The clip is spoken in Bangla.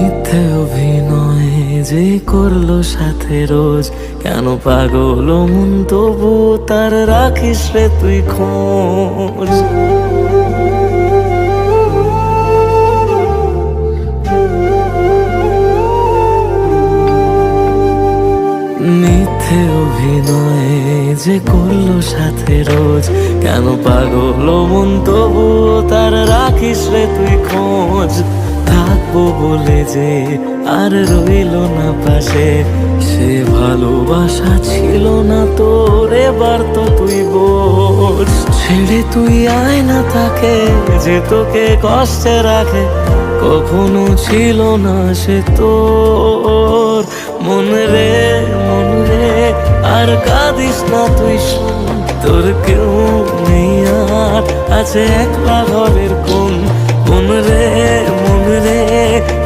মিথ্যে অভিনয় যে করলো সাথে রোজ, কেন পাগল মন তবু তার রাখিস রে তুই খোঁজ। মিথ্যে অভিনয় যে করলো সাথে রোজ, কেন পাগল মন তবু তার রাখিস রে তুই খোঁজ। থাকবো বলে যে আর রইল না পাশে, সে ভালোবাসা ছিল না তোর, এবার তো তুই বোঝ। ছেড়ে তুই আয় না তাকে যে তোকে কষ্টে রাখে, কখনো ছিল না সে তোর। মন রে মন রে আর কাঁদিস না তুই, শোন তোর কেউ নেই আর আছে একলা ঘরের কোণ। মন রে